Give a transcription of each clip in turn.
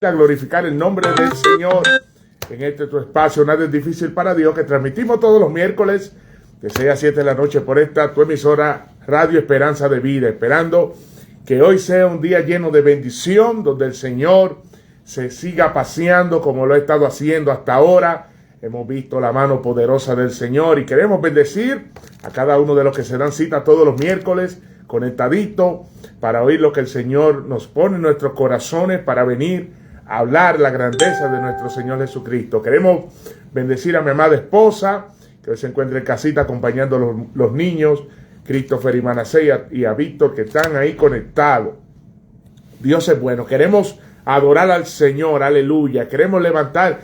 a glorificar el nombre del Señor en este tu espacio, nada es difícil para Dios, que transmitimos todos los miércoles de 6 a 7 de la noche por esta tu emisora Radio Esperanza de Vida, esperando que hoy sea un día lleno de bendición, donde el Señor se siga paseando como lo ha estado haciendo hasta ahora. Hemos visto la mano poderosa del Señor y queremos bendecir a cada uno de los que se dan cita todos los miércoles conectadito para oír lo que el Señor nos pone en nuestros corazones para venir a hablar la grandeza de nuestro Señor Jesucristo. Queremos bendecir a mi amada esposa, que hoy se encuentra en casita acompañando a los niños, Christopher y Manasé, y a Víctor, que están ahí conectados. Dios es bueno. Queremos adorar al Señor, aleluya. Queremos levantar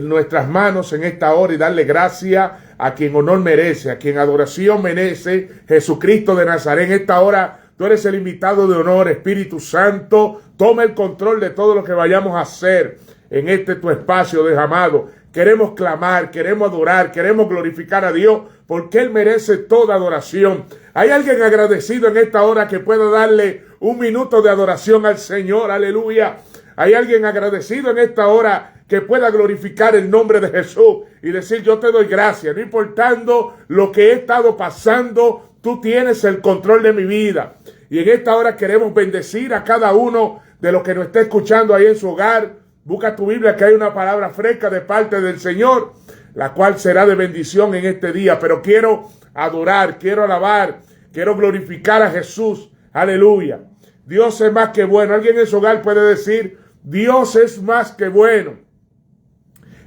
nuestras manos en esta hora y darle gracias a quien honor merece, a quien adoración merece, Jesucristo de Nazaret. En esta hora tú eres el invitado de honor, Espíritu Santo. Toma el control de todo lo que vayamos a hacer en este tu espacio, Dios amado. Queremos clamar, queremos adorar, queremos glorificar a Dios, porque Él merece toda adoración. ¿Hay alguien agradecido en esta hora que pueda darle un minuto de adoración al Señor? Aleluya. ¿Hay alguien agradecido en esta hora que pueda glorificar el nombre de Jesús y decir: yo te doy gracias, no importando lo que he estado pasando, tú tienes el control de mi vida? Y en esta hora queremos bendecir a cada uno de los que nos está escuchando ahí en su hogar. Busca tu Biblia, que hay una palabra fresca de parte del Señor, la cual será de bendición en este día. Pero quiero adorar, quiero alabar, quiero glorificar a Jesús. Aleluya. Dios es más que bueno. Alguien en su hogar puede decir: Dios es más que bueno.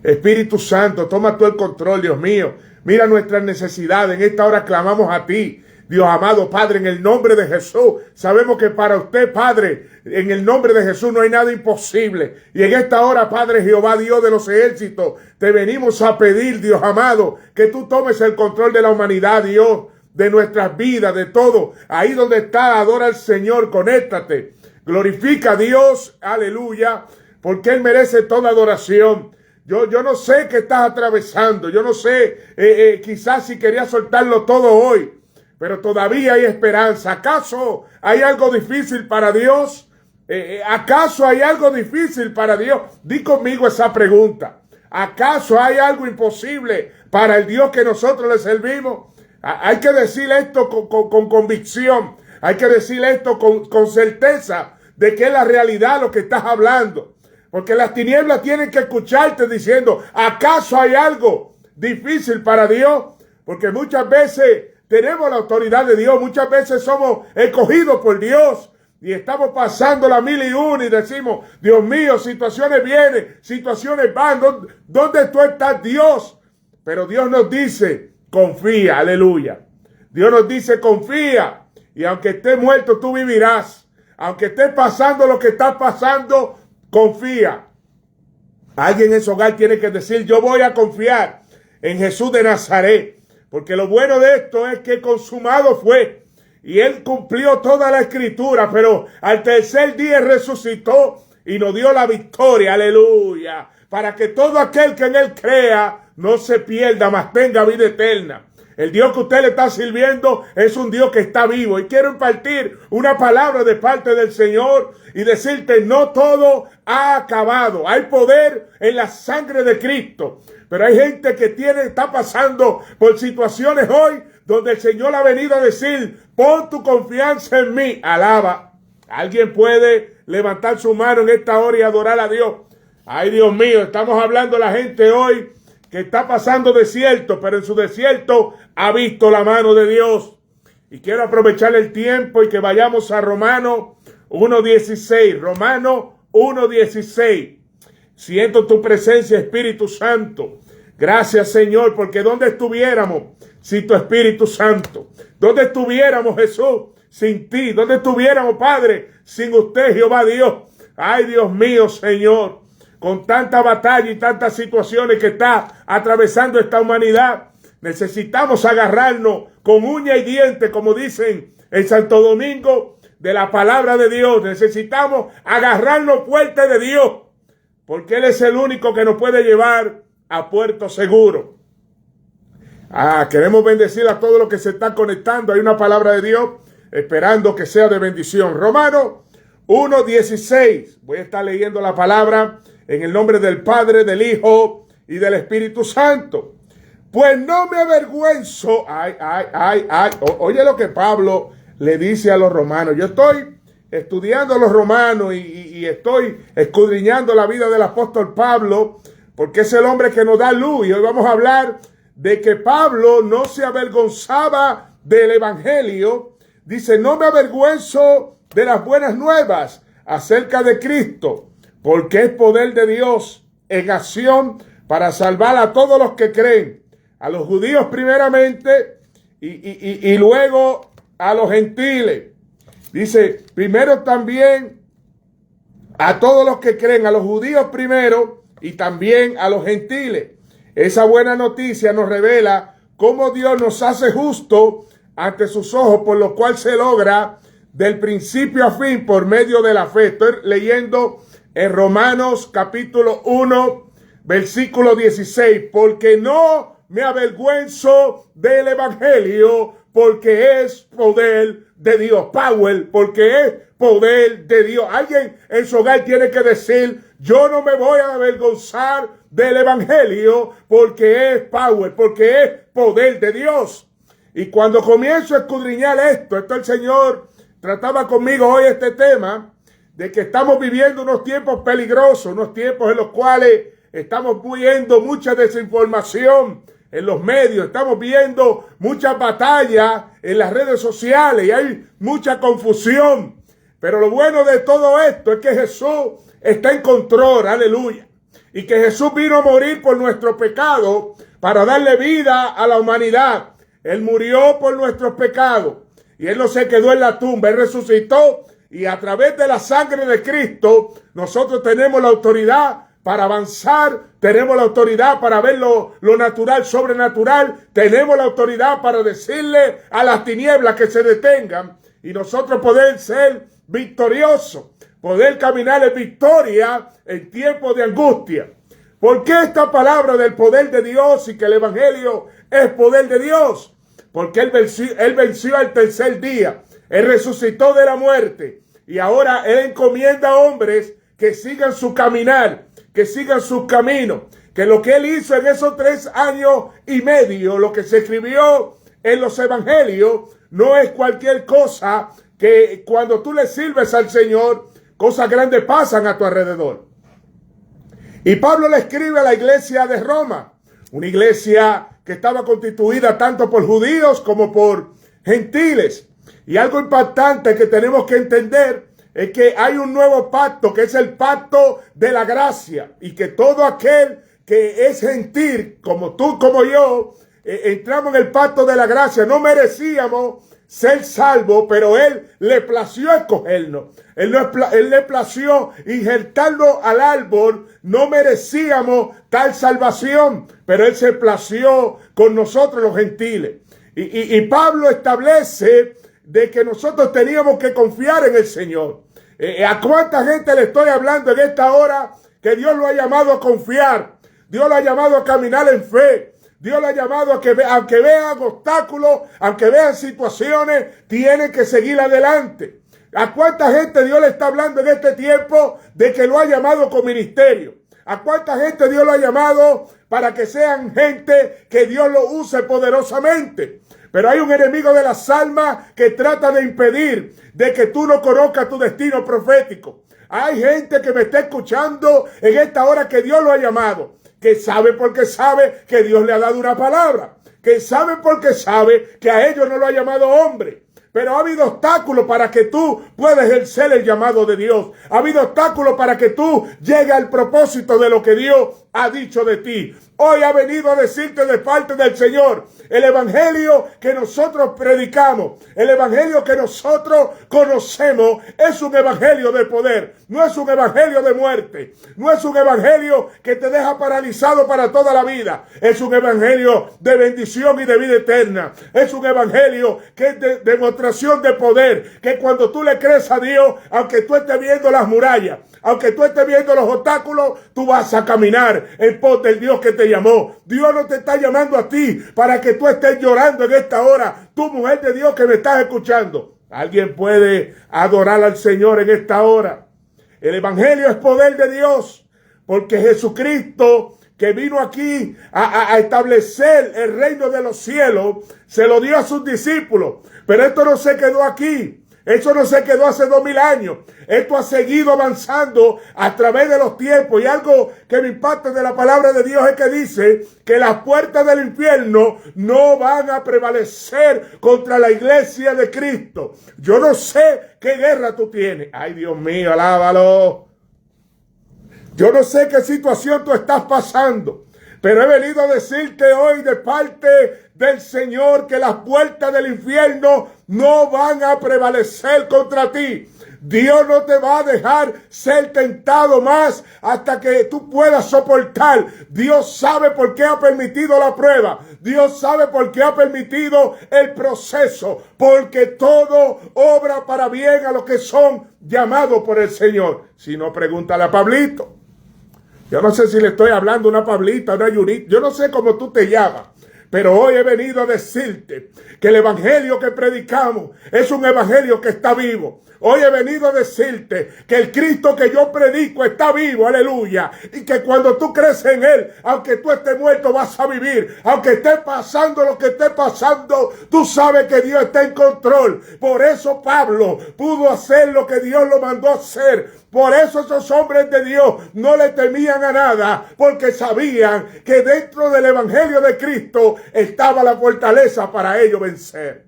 Espíritu Santo, toma tú el control, Dios mío. Mira nuestras necesidades. En esta hora clamamos a ti, Dios amado Padre, en el nombre de Jesús. Sabemos que para usted, Padre, en el nombre de Jesús no hay nada imposible. Y en esta hora, Padre Jehová, Dios de los ejércitos, te venimos a pedir, Dios amado, que tú tomes el control de la humanidad, Dios, de nuestras vidas, de todo. Ahí donde está, adora al Señor, conéctate. Glorifica a Dios, aleluya, porque Él merece toda adoración. Yo no sé qué estás atravesando, yo no sé, quizás si querías soltarlo todo hoy, pero todavía hay esperanza. ¿Acaso hay algo difícil para Dios? ¿Acaso hay algo difícil para Dios? Di conmigo esa pregunta. ¿Acaso hay algo imposible para el Dios que nosotros le servimos? Hay que decir esto con convicción, hay que decir esto con certeza de que es la realidad lo que estás hablando. Porque las tinieblas tienen que escucharte diciendo: ¿acaso hay algo difícil para Dios? Porque muchas veces tenemos la autoridad de Dios, muchas veces somos escogidos por Dios y estamos pasando la 1001 y decimos: Dios mío, situaciones vienen, situaciones van, ¿dónde tú estás, Dios? Pero Dios nos dice: confía, aleluya. Dios nos dice: confía, y aunque estés muerto, tú vivirás. Aunque estés pasando lo que estás pasando, confía. Alguien en su hogar tiene que decir: yo voy a confiar en Jesús de Nazaret, porque lo bueno de esto es que consumado fue, y Él cumplió toda la escritura, pero al tercer día resucitó y nos dio la victoria, aleluya, para que todo aquel que en Él crea no se pierda, mas tenga vida eterna. El Dios que usted le está sirviendo es un Dios que está vivo. Y quiero impartir una palabra de parte del Señor y decirte: no todo ha acabado. Hay poder en la sangre de Cristo. Pero hay gente que está pasando por situaciones hoy donde el Señor ha venido a decir: pon tu confianza en mí. Alaba. ¿Alguien puede levantar su mano en esta hora y adorar a Dios? Ay, Dios mío, estamos hablando a la gente hoy que está pasando desierto, pero en su desierto ha visto la mano de Dios. Y quiero aprovechar el tiempo y que vayamos a Romanos 1:16. Romanos 1:16. Siento tu presencia, Espíritu Santo. Gracias, Señor, porque ¿dónde estuviéramos sin tu Espíritu Santo? ¿Dónde estuviéramos, Jesús, sin ti? ¿Dónde estuviéramos, Padre, sin usted, Jehová Dios? Ay, Dios mío, Señor, con tanta batalla y tantas situaciones que está atravesando esta humanidad, necesitamos agarrarnos con uña y diente, como dicen en Santo Domingo, de la palabra de Dios. Necesitamos agarrarnos fuerte de Dios, porque Él es el único que nos puede llevar a puerto seguro. Queremos bendecir a todos los que se están conectando. Hay una palabra de Dios esperando que sea de bendición. Romanos 1:16. Voy a estar leyendo la palabra en el nombre del Padre, del Hijo y del Espíritu Santo. Pues no me avergüenzo. Oye lo que Pablo le dice a los romanos. Yo estoy estudiando a los romanos y estoy escudriñando la vida del apóstol Pablo, porque es el hombre que nos da luz. Y hoy vamos a hablar de que Pablo no se avergonzaba del evangelio. Dice, no me avergüenzo de las buenas nuevas acerca de Cristo, porque es poder de Dios en acción para salvar a todos los que creen, a los judíos primeramente y luego a los gentiles. Dice, primero también a todos los que creen, a los judíos primero y también a los gentiles. Esa buena noticia nos revela cómo Dios nos hace justo ante sus ojos, por lo cual se logra del principio a fin por medio de la fe. Estoy leyendo en Romanos capítulo 1, versículo 16. Porque no me avergüenzo del evangelio, porque es poder de Dios. Power, porque es poder de Dios. Alguien en su hogar tiene que decir, yo no me voy a avergonzar del evangelio, porque es power, porque es poder de Dios. Y cuando comienzo a escudriñar esto el Señor trataba conmigo hoy este tema de que estamos viviendo unos tiempos peligrosos, unos tiempos en los cuales estamos viendo mucha desinformación en los medios, estamos viendo muchas batallas en las redes sociales y hay mucha confusión. Pero lo bueno de todo esto es que Jesús está en control, aleluya. Y que Jesús vino a morir por nuestro pecado para darle vida a la humanidad. Él murió por nuestros pecados y Él no se quedó en la tumba, Él resucitó y a través de la sangre de Cristo nosotros tenemos la autoridad para avanzar, tenemos la autoridad para ver lo natural, sobrenatural, tenemos la autoridad para decirle a las tinieblas que se detengan y nosotros poder ser victoriosos, poder caminar en victoria en tiempos de angustia. ¿Por qué esta palabra del poder de Dios y que el evangelio es poder de Dios? Porque Él venció al tercer día, Él resucitó de la muerte y ahora Él encomienda a hombres que sigan su caminar, que sigan sus caminos, que lo que Él hizo en esos 3 años y medio, lo que se escribió en los evangelios, no es cualquier cosa, que cuando tú le sirves al Señor, cosas grandes pasan a tu alrededor. Y Pablo le escribe a la iglesia de Roma, una iglesia que estaba constituida tanto por judíos como por gentiles. Y algo impactante que tenemos que entender es que hay un nuevo pacto, que es el pacto de la gracia, y que todo aquel que es gentil, como tú, como yo, entramos en el pacto de la gracia. No merecíamos ser salvos, pero Él le plació escogernos. Él le plació injertarnos al árbol. No merecíamos tal salvación, pero Él se plació con nosotros los gentiles. Y Pablo establece de que nosotros teníamos que confiar en el Señor. ¿A cuánta gente le estoy hablando en esta hora que Dios lo ha llamado a confiar? Dios lo ha llamado a caminar en fe. Dios le ha llamado a que aunque vean obstáculos, aunque vean situaciones, tienen que seguir adelante. ¿A cuánta gente Dios le está hablando en este tiempo de que lo ha llamado con ministerio? ¿A cuánta gente Dios lo ha llamado para que sean gente que Dios lo use poderosamente? Pero hay un enemigo de las almas que trata de impedir de que tú no conozcas tu destino profético. Hay gente que me está escuchando en esta hora que Dios lo ha llamado, que sabe porque sabe que Dios le ha dado una palabra, que sabe porque sabe que a ellos no lo ha llamado hombre. Pero ha habido obstáculos para que tú puedas ejercer el llamado de Dios. Ha habido obstáculos para que tú llegues al propósito de lo que Dios ha dicho de ti. Hoy ha venido a decirte de parte del Señor, el evangelio que nosotros predicamos, el evangelio que nosotros conocemos, es un evangelio de poder, no es un evangelio de muerte, no es un evangelio que te deja paralizado para toda la vida, es un evangelio de bendición y de vida eterna, es un evangelio que es de demostración de poder, que cuando tú le crees a Dios, aunque tú estés viendo las murallas, aunque tú estés viendo los obstáculos, tú vas a caminar en pos del Dios que te llamó. Dios no te está llamando a ti para que tú estés llorando en esta hora. Tú, mujer de Dios que me estás escuchando, Alguien puede adorar al Señor en esta hora. El evangelio es poder de Dios, porque Jesucristo, que vino aquí a establecer el reino de los cielos, se lo dio a sus discípulos. Pero esto no se quedó aquí. Eso no se quedó hace 2000 años. Esto ha seguido avanzando a través de los tiempos. Y algo que me impacta de la palabra de Dios es que dice que las puertas del infierno no van a prevalecer contra la iglesia de Cristo. Yo no sé qué guerra tú tienes. Ay, Dios mío, alábalo. Yo no sé qué situación tú estás pasando. Pero he venido a decirte hoy de parte del Señor que las puertas del infierno no van a prevalecer contra ti. Dios no te va a dejar ser tentado más hasta que tú puedas soportar. Dios sabe por qué ha permitido la prueba. Dios sabe por qué ha permitido el proceso. Porque todo obra para bien a los que son llamados por el Señor. Si no, pregúntale a Pablito. Yo no sé si le estoy hablando a una Pablita, una Yurita. Yo no sé cómo tú te llamas. Pero hoy he venido a decirte que el evangelio que predicamos es un evangelio que está vivo. Hoy he venido a decirte que el Cristo que yo predico está vivo, aleluya. Y que cuando tú crees en Él, aunque tú estés muerto, vas a vivir. Aunque esté pasando lo que esté pasando, tú sabes que Dios está en control. Por eso Pablo pudo hacer lo que Dios lo mandó a hacer. Por eso esos hombres de Dios no le temían a nada, porque sabían que dentro del evangelio de Cristo estaba la fortaleza para ellos vencer.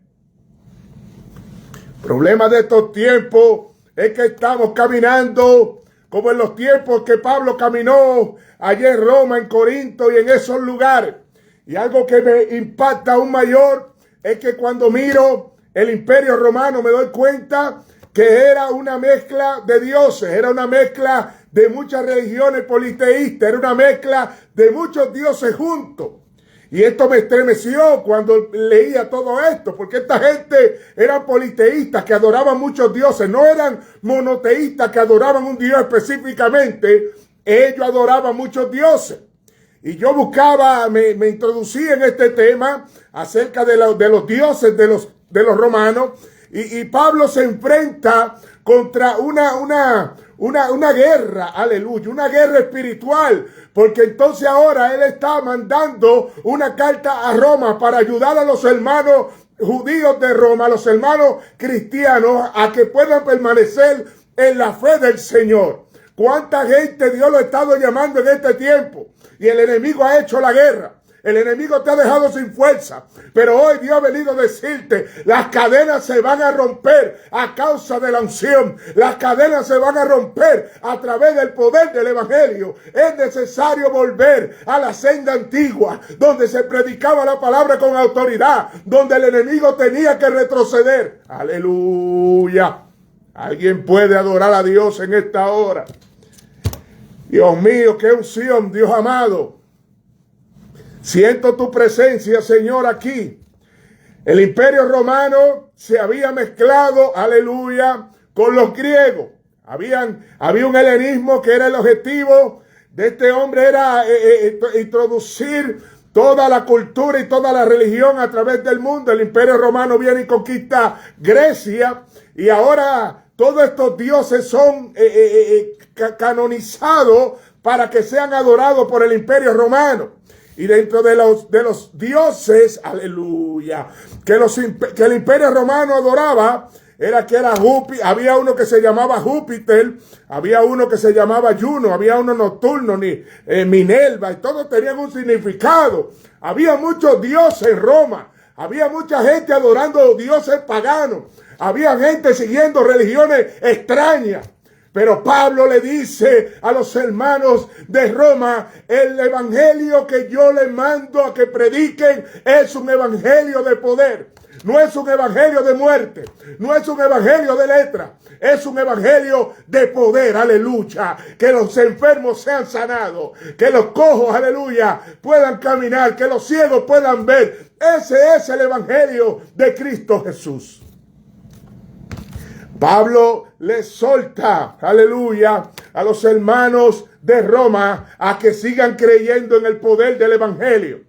El problema de estos tiempos es que estamos caminando como en los tiempos que Pablo caminó allá en Roma, en Corinto y en esos lugares. Y algo que me impacta aún mayor es que cuando miro el Imperio Romano me doy cuenta que era una mezcla de dioses, era una mezcla de muchas religiones politeístas, era una mezcla de muchos dioses juntos. Y esto me estremeció cuando leía todo esto, porque esta gente eran politeístas que adoraban muchos dioses, no eran monoteístas que adoraban un dios específicamente, ellos adoraban muchos dioses. Y yo buscaba, me introducí en este tema acerca de los dioses de los romanos, y Pablo se enfrenta contra una guerra, aleluya, una guerra espiritual, porque entonces ahora él está mandando una carta a Roma para ayudar a los hermanos judíos de Roma, a los hermanos cristianos, a que puedan permanecer en la fe del Señor. ¿Cuánta gente Dios lo ha estado llamando en este tiempo? Y el enemigo ha hecho la guerra. El enemigo te ha dejado sin fuerza. Pero hoy Dios ha venido a decirte, las cadenas se van a romper a causa de la unción. Las cadenas se van a romper a través del poder del evangelio. Es necesario volver a la senda antigua, donde se predicaba la palabra con autoridad, donde el enemigo tenía que retroceder. Aleluya. Alguien puede adorar a Dios en esta hora. Dios mío, qué unción, Dios amado. Siento tu presencia, Señor, aquí. El Imperio Romano se había mezclado, aleluya, con los griegos. Había un helenismo que era el objetivo de este hombre, era introducir toda la cultura y toda la religión a través del mundo. El Imperio Romano viene y conquista Grecia, y ahora todos estos dioses son canonizados para que sean adorados por el Imperio Romano. Y dentro de los dioses, aleluya, que el Imperio Romano adoraba, era Júpiter. Había uno que se llamaba Júpiter, había uno que se llamaba Juno, había uno nocturno, Minerva, y todos tenían un significado. Había muchos dioses en Roma, había mucha gente adorando dioses paganos, había gente siguiendo religiones extrañas. Pero Pablo le dice a los hermanos de Roma, el evangelio que yo les mando a que prediquen es un evangelio de poder. No es un evangelio de muerte, no es un evangelio de letra, es un evangelio de poder, aleluya. Que los enfermos sean sanados, que los cojos, aleluya, puedan caminar, que los ciegos puedan ver. Ese es el evangelio de Cristo Jesús. Pablo le solta, aleluya, a los hermanos de Roma a que sigan creyendo en el poder del evangelio.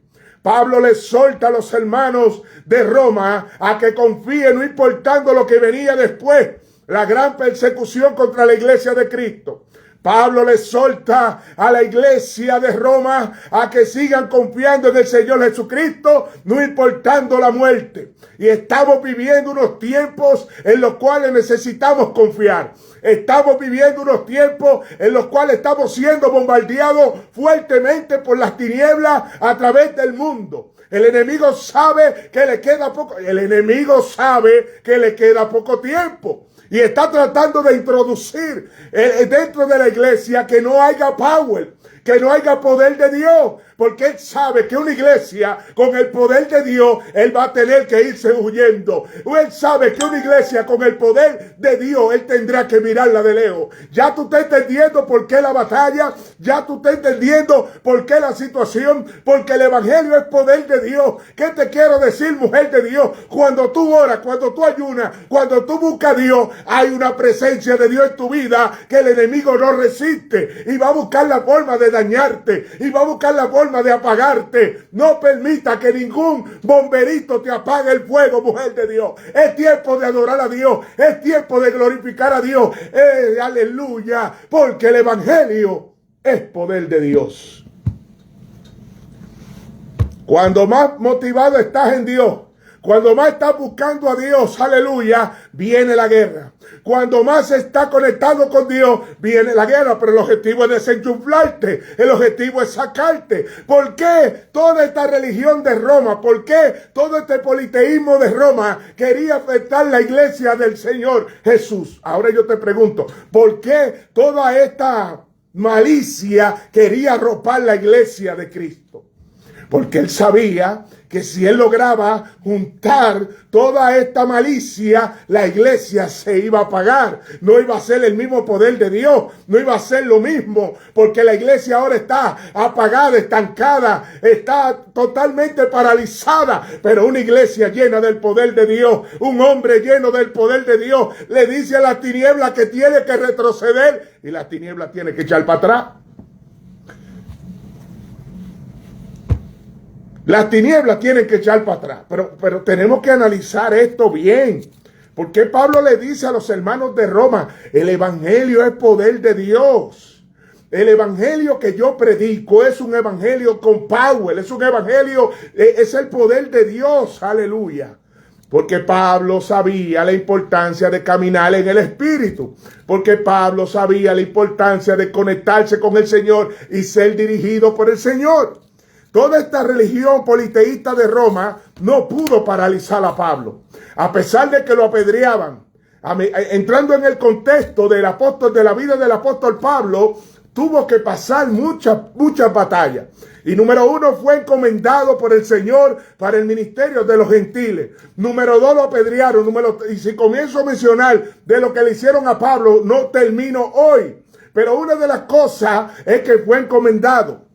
Pablo le solta a los hermanos de Roma a que confíen, no importando lo que venía después, la gran persecución contra la iglesia de Cristo. Pablo le solta a la iglesia de Roma a que sigan confiando en el Señor Jesucristo, no importando la muerte. Y estamos viviendo unos tiempos en los cuales necesitamos confiar. Estamos viviendo unos tiempos en los cuales estamos siendo bombardeados fuertemente por las tinieblas a través del mundo. El enemigo sabe que le queda poco. El enemigo sabe que le queda poco tiempo. Y está tratando de introducir dentro de la iglesia que no haya power, que no haya poder de Dios. Porque él sabe que una iglesia con el poder de Dios, él va a tener que irse huyendo. Él sabe que una iglesia con el poder de Dios, él tendrá que mirarla de lejos. Ya tú estás entendiendo por qué la batalla, ya tú estás entendiendo por qué la situación, porque el evangelio es poder de Dios. ¿Qué te quiero decir, mujer de Dios? Cuando tú oras, cuando tú ayunas, cuando tú buscas a Dios, hay una presencia de Dios en tu vida que el enemigo no resiste y va a buscar la forma de dañarte y va a buscar la forma de apagarte. No permita que ningún bomberito te apague el fuego, mujer de Dios. Es tiempo de adorar a Dios, es tiempo de glorificar a Dios. Aleluya, porque el evangelio es poder de Dios. Cuando más motivado estás en Dios, cuando más estás buscando a Dios, aleluya, viene la guerra. Cuando más estás conectado con Dios, viene la guerra. Pero el objetivo es desenchuflarte. El objetivo es sacarte. ¿Por qué toda esta religión de Roma? ¿Por qué todo este politeísmo de Roma quería afectar la iglesia del Señor Jesús? Ahora yo te pregunto, ¿por qué toda esta malicia quería arropar la iglesia de Cristo? Porque él sabía que si él lograba juntar toda esta malicia, la iglesia se iba a apagar. No iba a ser el mismo poder de Dios. No iba a ser lo mismo. Porque la iglesia ahora está apagada, estancada, está totalmente paralizada. Pero una iglesia llena del poder de Dios, un hombre lleno del poder de Dios, le dice a la tiniebla que tiene que retroceder y la tiniebla tiene que echar para atrás. Las tinieblas tienen que echar para atrás. Pero tenemos que analizar esto bien. Porque Pablo le dice a los hermanos de Roma, el evangelio es poder de Dios. El evangelio que yo predico es un evangelio con power. Es un evangelio, es el poder de Dios. Aleluya. Porque Pablo sabía la importancia de caminar en el Espíritu. Porque Pablo sabía la importancia de conectarse con el Señor y ser dirigido por el Señor. Toda esta religión politeísta de Roma no pudo paralizar a Pablo. A pesar de que lo apedreaban. Entrando en el contexto del apóstol, de la vida del apóstol Pablo, tuvo que pasar muchas batallas. Y número 1, fue encomendado por el Señor para el ministerio de los gentiles. Número 2, lo apedrearon. Y si comienzo a mencionar de lo que le hicieron a Pablo, no termino hoy. Pero una de las cosas es que fue encomendado.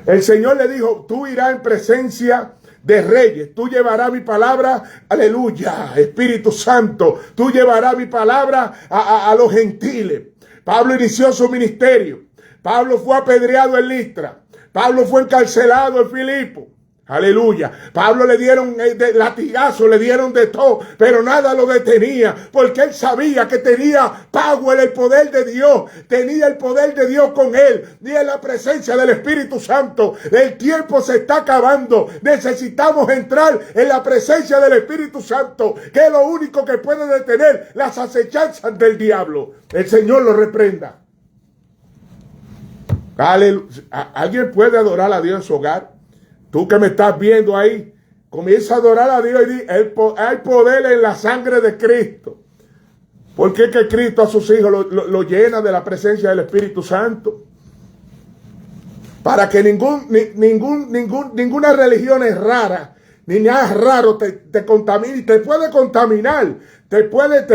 El Señor le dijo, tú irás en presencia de reyes, tú llevarás mi palabra, aleluya, Espíritu Santo, tú llevarás mi palabra a los gentiles. Pablo inició su ministerio. Pablo fue apedreado en Listra. Pablo fue encarcelado en Filipo. Aleluya. Pablo le dieron de latigazo, le dieron de todo, pero nada lo detenía, porque él sabía que tenía power, el poder de Dios, tenía el poder de Dios con él, y en la presencia del Espíritu Santo. El tiempo se está acabando, necesitamos entrar en la presencia del Espíritu Santo, que es lo único que puede detener las acechanzas del diablo. El Señor lo reprenda. Aleluya. ¿Alguien puede adorar a Dios en su hogar? Tú que me estás viendo ahí, comienza a adorar a Dios y di, hay poder en la sangre de Cristo. Porque es que Cristo a sus hijos lo llena de la presencia del Espíritu Santo. Para que ninguna religión es rara, ni nada raro te contamine y te puede contaminar. te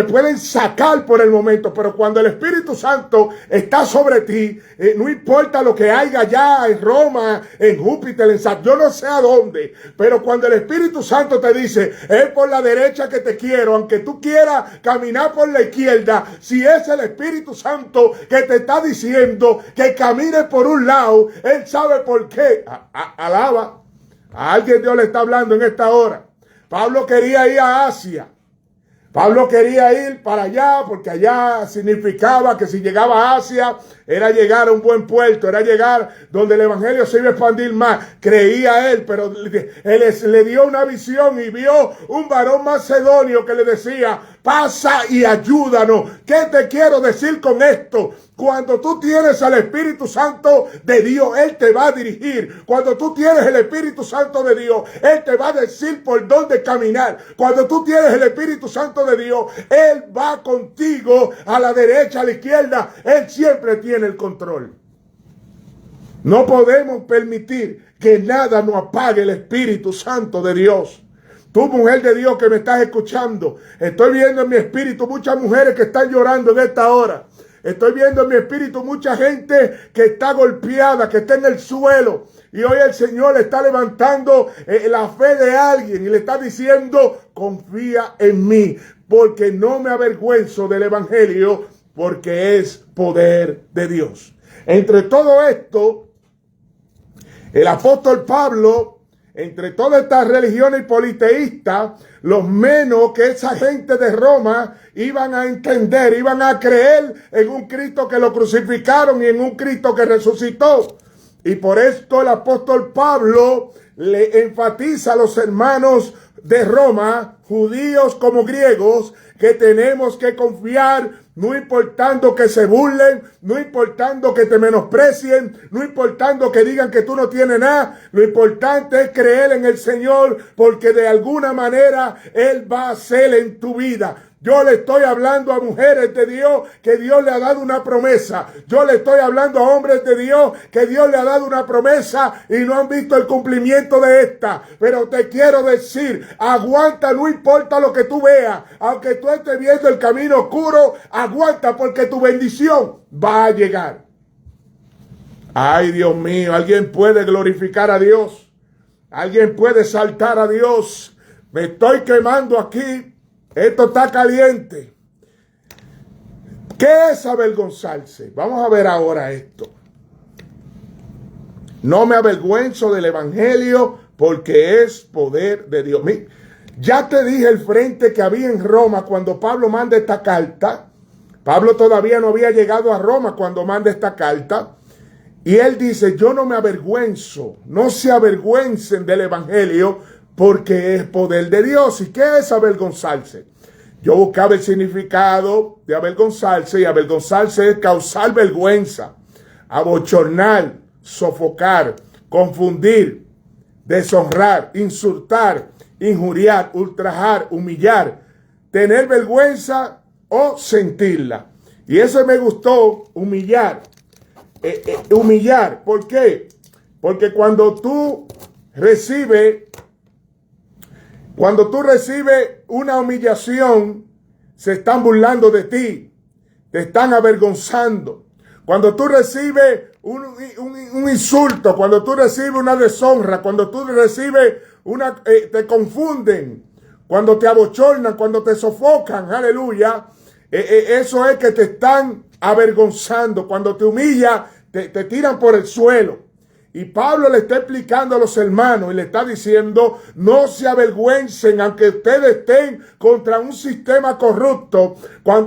pueden sacar por el momento, pero cuando el Espíritu Santo está sobre ti, no importa lo que haya allá en Roma, en Júpiter, en Saturno, yo no sé a dónde, pero cuando el Espíritu Santo te dice, es por la derecha que te quiero, aunque tú quieras caminar por la izquierda, si es el Espíritu Santo que te está diciendo que camines por un lado, Él sabe por qué. Alaba. A alguien Dios le está hablando en esta hora. Pablo quería ir a Asia. Pablo quería ir para allá porque allá significaba que si llegaba a Asia era llegar a un buen puerto, era llegar donde el evangelio se iba a expandir más. Creía él, pero él le dio una visión y vio un varón macedonio que le decía, pasa y ayúdanos. ¿Qué te quiero decir con esto? Cuando tú tienes al Espíritu Santo de Dios, Él te va a dirigir. Cuando tú tienes el Espíritu Santo de Dios, Él te va a decir por dónde caminar. Cuando tú tienes el Espíritu Santo de Dios, Él va contigo a la derecha, a la izquierda. Él siempre tiene el control. No podemos permitir que nada nos apague el Espíritu Santo de Dios. Tú, mujer de Dios que me estás escuchando, estoy viendo en mi espíritu muchas mujeres que están llorando en esta hora. Estoy viendo en mi espíritu mucha gente que está golpeada, que está en el suelo. Y hoy el Señor le está levantando la fe de alguien y le está diciendo, confía en mí, porque no me avergüenzo del evangelio, porque es poder de Dios. Entre todo esto, el apóstol Pablo, entre todas estas religiones politeístas, los menos que esa gente de Roma iban a entender, iban a creer en un Cristo que lo crucificaron y en un Cristo que resucitó. Y por esto el apóstol Pablo le enfatiza a los hermanos de Roma, judíos como griegos, que tenemos que confiar, no importando que se burlen, no importando que te menosprecien, no importando que digan que tú no tienes nada. Lo importante es creer en el Señor, porque de alguna manera Él va a hacer en tu vida. Yo le estoy hablando a mujeres de Dios que Dios le ha dado una promesa. Yo le estoy hablando a hombres de Dios que Dios le ha dado una promesa y no han visto el cumplimiento de esta. Pero te quiero decir, aguanta, no importa lo que tú veas. Aunque tú estés viendo el camino oscuro, aguanta porque tu bendición va a llegar. Ay, Dios mío, alguien puede glorificar a Dios. Alguien puede saltar a Dios. Me estoy quemando aquí. Esto está caliente. ¿Qué es avergonzarse? Vamos a ver ahora esto. No me avergüenzo del evangelio porque es poder de Dios. Ya te dije el frente que había en Roma cuando Pablo manda esta carta. Pablo todavía no había llegado a Roma cuando manda esta carta. Y él dice, yo no me avergüenzo. No se avergüencen del evangelio porque es poder de Dios. ¿Y qué es avergonzarse? Yo buscaba el significado de avergonzarse, y avergonzarse es causar vergüenza, abochornar, sofocar, confundir, deshonrar, insultar, injuriar, ultrajar, humillar, tener vergüenza o sentirla. Y eso me gustó, humillar. Humillar, ¿por qué? Porque cuando tú recibes una humillación, se están burlando de ti, te están avergonzando. Cuando tú recibes un insulto, cuando tú recibes una deshonra, cuando tú recibes te confunden, cuando te abochornan, cuando te sofocan, aleluya, eso es que te están avergonzando. Cuando te humilla, te tiran por el suelo. Y Pablo le está explicando a los hermanos y le está diciendo, no se avergüencen aunque ustedes estén contra un sistema corrupto,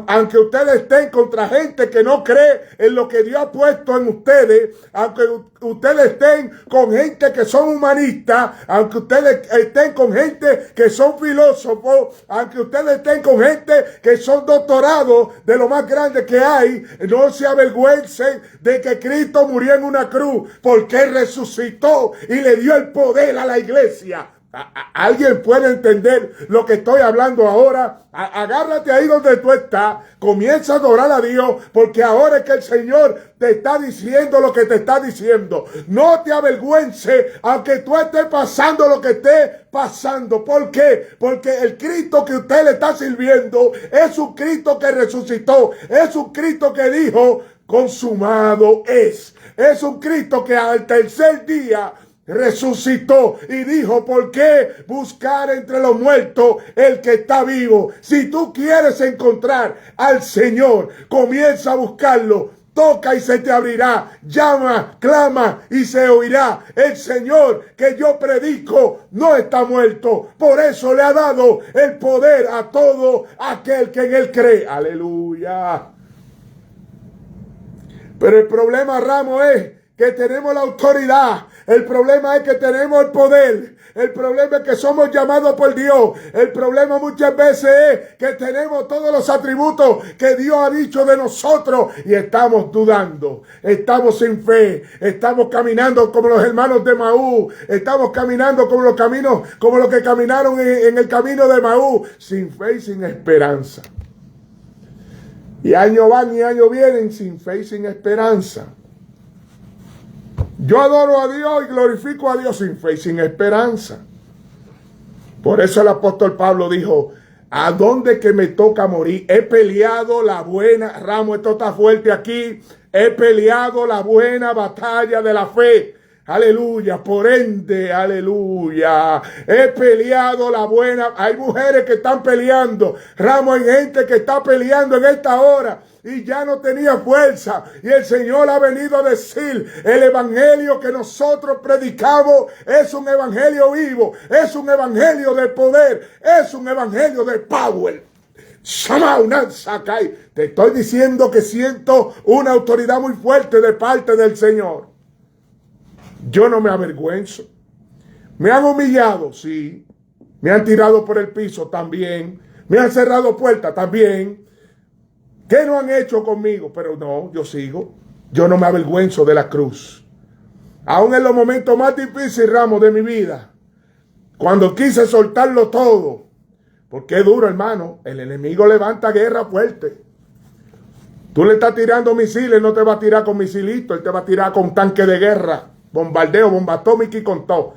aunque ustedes estén contra gente que no cree en lo que Dios ha puesto en ustedes, aunque ustedes estén con gente que son humanistas, aunque ustedes estén con gente que son filósofos, aunque ustedes estén con gente que son doctorados de lo más grande que hay, no se avergüencen de que Cristo murió en una cruz, porque Él resucitó y le dio el poder a la iglesia ¿Alguien puede entender lo que estoy hablando ahora? Agárrate ahí donde tú estás. Comienza a adorar a Dios, porque ahora es que el Señor te está diciendo lo que te está diciendo. No te avergüences, aunque tú estés pasando lo que estés pasando. ¿Por qué? Porque el Cristo que usted le está sirviendo es un Cristo que resucitó. Es un Cristo que dijo, consumado es. Es un Cristo que al tercer día resucitó y dijo, ¿por qué buscar entre los muertos el que está vivo? Si tú quieres encontrar al Señor, comienza a buscarlo. Toca y se te abrirá. Llama, clama y se oirá. El Señor que yo predico no está muerto. Por eso le ha dado el poder a todo aquel que en él cree. Aleluya. Pero el problema, Ramos, es que tenemos la autoridad. El problema es que tenemos el poder. El problema es que somos llamados por Dios. El problema muchas veces es que tenemos todos los atributos que Dios ha dicho de nosotros y estamos dudando. Estamos sin fe. Estamos caminando como los hermanos de Maús. Estamos caminando como los que caminaron en el camino de Maús, sin fe y sin esperanza. Y años van y años vienen sin fe y sin esperanza. Yo adoro a Dios y glorifico a Dios sin fe y sin esperanza. Por eso el apóstol Pablo dijo, ¿a dónde que me toca morir? He peleado la buena, Ramos, esto está fuerte aquí. He peleado la buena batalla de la fe. Aleluya, por ende, aleluya. He peleado la buena. Hay mujeres que están peleando. Ramos, hay gente que está peleando en esta hora y ya no tenía fuerza. Y el Señor ha venido a decir, el evangelio que nosotros predicamos es un evangelio vivo, es un evangelio de poder, es un evangelio de power. Te estoy diciendo que siento una autoridad muy fuerte de parte del Señor. Yo no me avergüenzo. Me han humillado, sí. Me han tirado por el piso, también. Me han cerrado puertas, también. ¿Qué no han hecho conmigo? Pero no, yo sigo. Yo no me avergüenzo de la cruz. Aún en los momentos más difíciles, Ramos, de mi vida, cuando quise soltarlo todo, porque es duro, hermano. El enemigo levanta guerra fuerte. Tú le estás tirando misiles, no te va a tirar con misilitos, él te va a tirar con tanque de guerra, bombardeo, bomba atómica y con todo.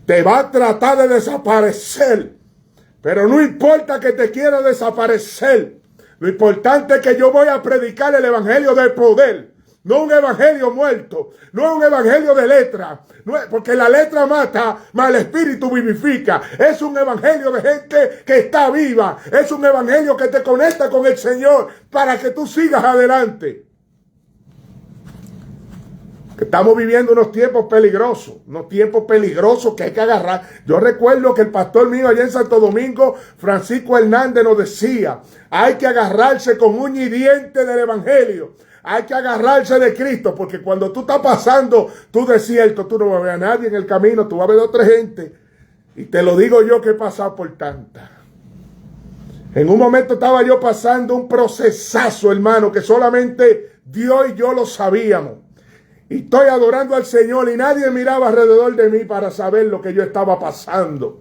Te va a tratar de desaparecer, pero no importa que te quiera desaparecer. Lo importante es que yo voy a predicar el evangelio de poder, no un evangelio muerto, no un evangelio de letra, porque la letra mata, mas el espíritu vivifica. Es un evangelio de gente que está viva, es un evangelio que te conecta con el Señor para que tú sigas adelante. Estamos viviendo unos tiempos peligrosos que hay que agarrar. Yo recuerdo que el pastor mío allá en Santo Domingo, Francisco Hernández, nos decía, hay que agarrarse con uña y diente del evangelio. Hay que agarrarse de Cristo, porque cuando tú estás pasando tu desierto, tú no vas a ver a nadie en el camino, tú vas a ver a otra gente. Y te lo digo yo que he pasado por tanta. En un momento estaba yo pasando un procesazo, hermano, que solamente Dios y yo lo sabíamos. Y estoy adorando al Señor y nadie miraba alrededor de mí para saber lo que yo estaba pasando.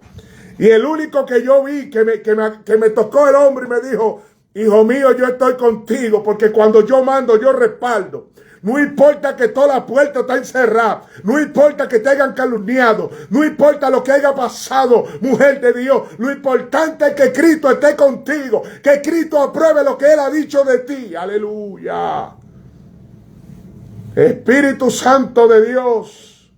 Y el único que yo vi que me tocó el hombro y me dijo, hijo mío, yo estoy contigo, porque cuando yo mando, yo respaldo. No importa que toda la puerta está encerrada, no importa que te hayan calumniado, no importa lo que haya pasado, mujer de Dios. Lo importante es que Cristo esté contigo, que Cristo apruebe lo que Él ha dicho de ti. Aleluya. Espíritu Santo de Dios,